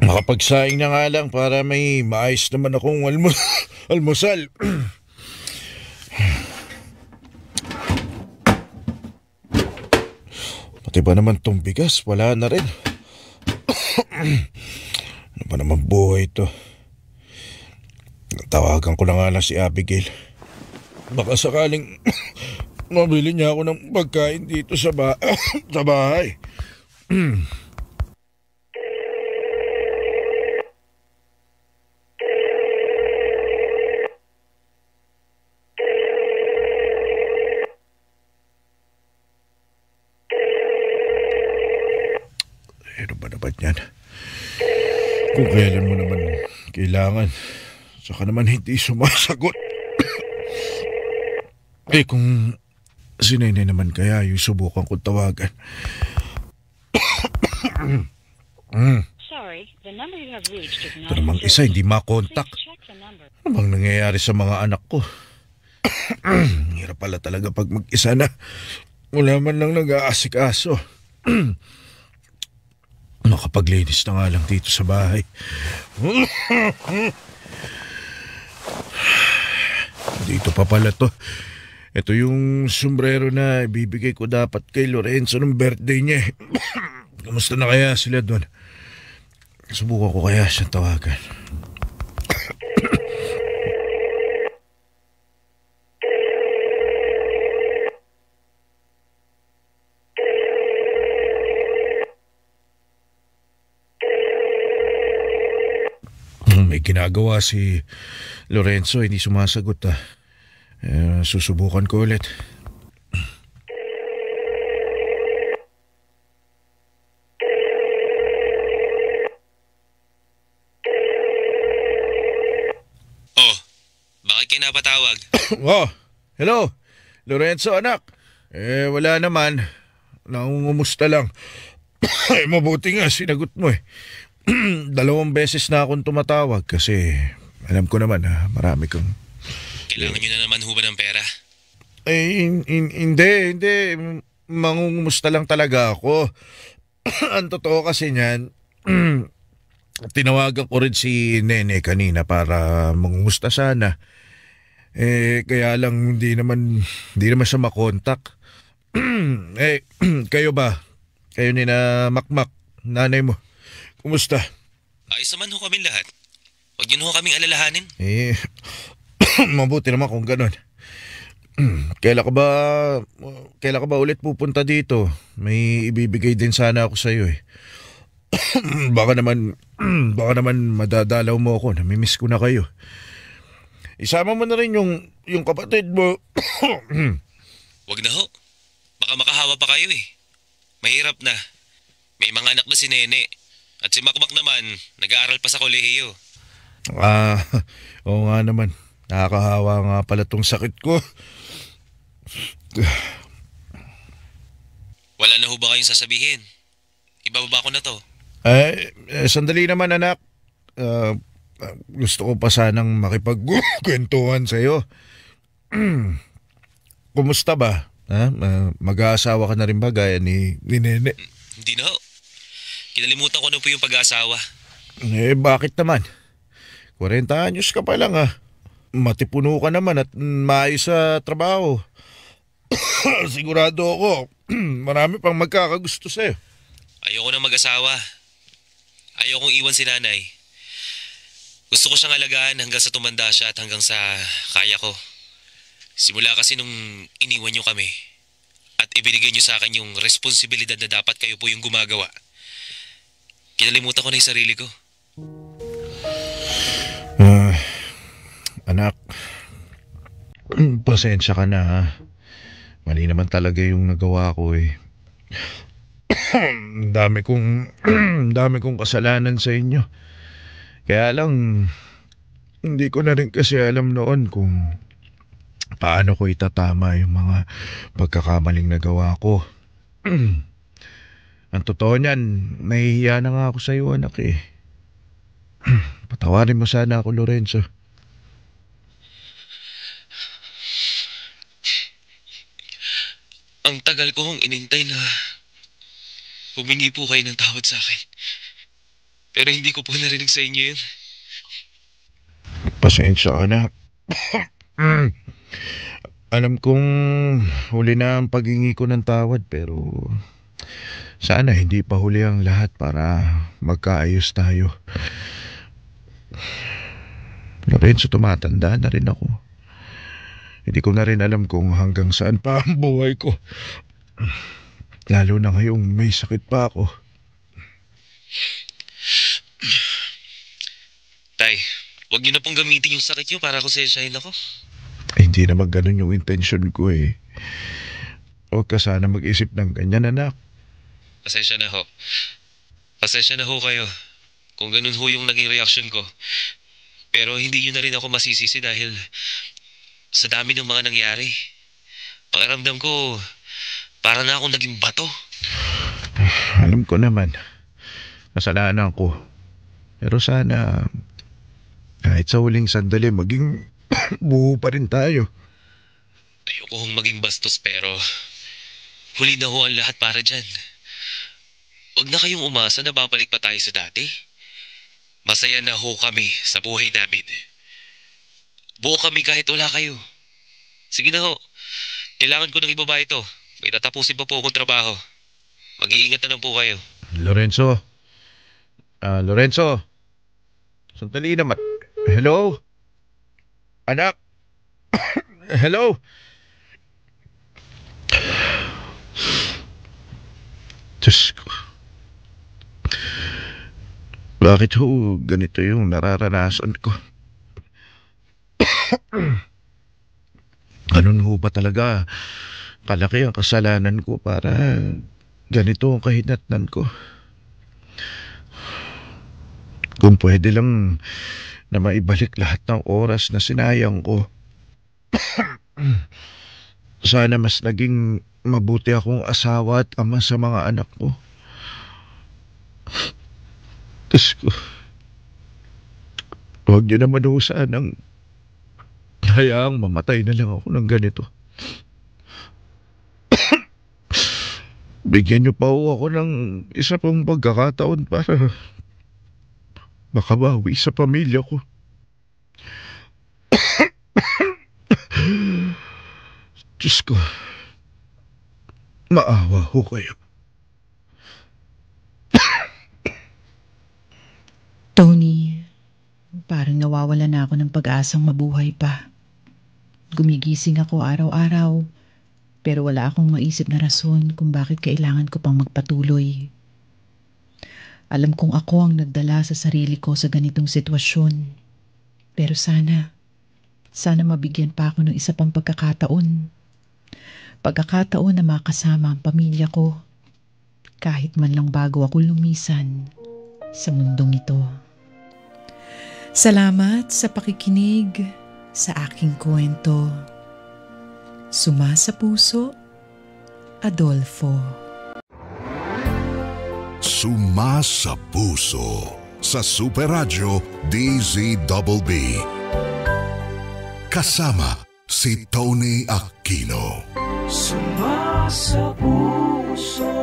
Makapagsaing na nga lang para may maayos naman akong almusal. Pati ba naman tong bigas? Wala na rin. Ano ba naman buhay ito? Tawagan ko na nga lang si Abigail. Baka sakaling mabili niya ako ng pagkain dito sa bahay. Ano ba naman yan? Kung kailan mo naman kailangan, saka naman hindi sumasagot. Kung sinay naman kaya yung subukan kong tawagan. Ito namang isa, hindi makontak. Ano bang nangyayari sa mga anak ko? Hirap pala talaga pag mag-isa na. Wala man lang nag-aasikaso. Makapaglinis na nga lang dito sa bahay. Dito pa pala to. Ito yung sombrero na ibibigay ko dapat kay Lorenzo ng birthday niya. Kamusta na kaya sila doon? Subukan ko kaya siyang tawagan. May ginagawa si Lorenzo, hindi sumasagot ah. Susubukan ko ulit. Oh, bakit kayo napatawag? Oh, hello. Lorenzo, anak. Wala naman. Nangungumusta lang. Mabuti nga, sinagot mo eh. 2 beses na akong tumatawag kasi alam ko naman marami kang... Kailangan nyo na naman ho ba ng pera? Hindi. Mangungumusta lang talaga ako. Ang totoo kasi niyan, tinawagan ko rin si Nene kanina para mangumusta sana. Kaya lang hindi naman siya makontak. Kayo ba? Kayo ni na Makmak, nanay mo. Kumusta? Ayos naman ho kami lahat. Huwag nyo ho kaming alalahanin. Mabuti naman kung ganon. Kailan ka ba ulit pupunta dito? May ibibigay din sana ako sa iyo eh. baka naman madadalaw mo ako. Namimiss ko na kayo. Isama mo na rin yung kapatid mo. Wag na ho. Baka makahawa pa kayo eh. Mahirap na. May mga anak na si Nene. At si Makmak naman, nag-aaral pa sa kolehiyo. Oo nga naman. Nakakahawa nga pala tong sakit ko. Wala na ho ba kayong sasabihin? Ibababa ko na to. Sandali naman anak. Gusto ko pa sanang makipagkwentuhan sa'yo. Kumusta ba? Mag-aasawa ka na rin ba gaya ni Nene? Hindi na ho. Kinalimutan ko na po yung pag-aasawa. Bakit naman? 40 anyos ka pa lang Matipuno ka naman at maayos sa trabaho. Sigurado ako, marami pang magkakagusto sa'yo. Ayoko na mag-asawa. Ayokong iwan si nanay. Gusto ko siyang alagaan hanggang sa tumanda siya at hanggang sa kaya ko. Simula kasi nung iniwan niyo kami at ibinigay niyo sa akin yung responsibilidad na dapat kayo po yung gumagawa. Kinalimutan ko na yung sarili ko. Anak, pasensya ka na Mali naman talaga yung nagawa ko eh. dami kong kasalanan sa inyo. Kaya lang, hindi ko na rin kasi alam noon kung paano ko itatama yung mga pagkakamaling nagawa ko. Ang totoo niyan, nahihiya na nga ako sa iyo, anak eh. Patawarin mo sana ako, Lorenzo. Ang tagal ko hong inintay na humingi po kayo ng tawad sa akin. Pero hindi ko po narinig sa inyo yun. Pasensya ka na. Alam kong huli na ang paghingi ko ng tawad pero sana hindi pa huli ang lahat para magkaayos tayo. Lorenzo, tumatanda na rin ako. Hindi ko na rin alam kung hanggang saan pa ang buhay ko. Lalo na ngayong may sakit pa ako. Tay, huwag niyo na pong gamitin yung sakit niyo para konsensyahin ako. Hindi naman ganun yung intention ko eh. Huwag ka sana mag-isip ng ganyan, anak. Pasensya na ho. Pasensya na ho kayo kung ganun ho yung naging reaksyon ko. Pero hindi nyo na rin ako masisisi dahil sa dami ng mga nangyari. Pakiramdam ko, para na akong naging bato. Alam ko naman, kasalanan ko. Pero sana, kahit sa huling sandali, maging buo pa rin tayo. Ayoko hong maging bastos pero huli na ho ang lahat para dyan. Huwag na kayong umasa na babalik pa tayo sa dati. Masaya na ho kami sa buhay namin. Buo kami kahit wala kayo. Sige na ho. Kailangan ko nang ibaba ito. May tatapusin pa po akong trabaho. Mag-iingat na lang po kayo. Lorenzo. Lorenzo. Sandali naman. Hello? Anak? Hello? Diyos ko. Bakit ho ganito yung nararanasan ko? Ganun ho ba talaga kalaki ang kasalanan ko para ganito ang kahinatnan ko? Kung pwede lang na maibalik lahat ng oras na sinayang ko. Sana mas naging mabuti akong asawa at ama sa mga anak ko. Diyos ko, huwag niyo naman ho sanang hayaang mamatay na lang ako ng ganito. Bigyan niyo pa ho ako ng isa pang pagkakataon para makabawi sa pamilya ko. Diyos ko, maawa ho kayo. Tony, parang nawawala na ako ng pag-asang mabuhay pa. Gumigising ako araw-araw, pero wala akong maisip na rason kung bakit kailangan ko pang magpatuloy. Alam kong ako ang nagdala sa sarili ko sa ganitong sitwasyon. Pero sana mabigyan pa ako ng isa pang pagkakataon. Pagkakataon na makasama ang pamilya ko, kahit man lang bago ako lumisan sa mundong ito. Salamat sa pakikinig sa aking kwento. Suma sa Puso, Adolfo. Suma sa Puso sa Super Radio DZBB. Kasama si Tony Aquino. Suma sa puso.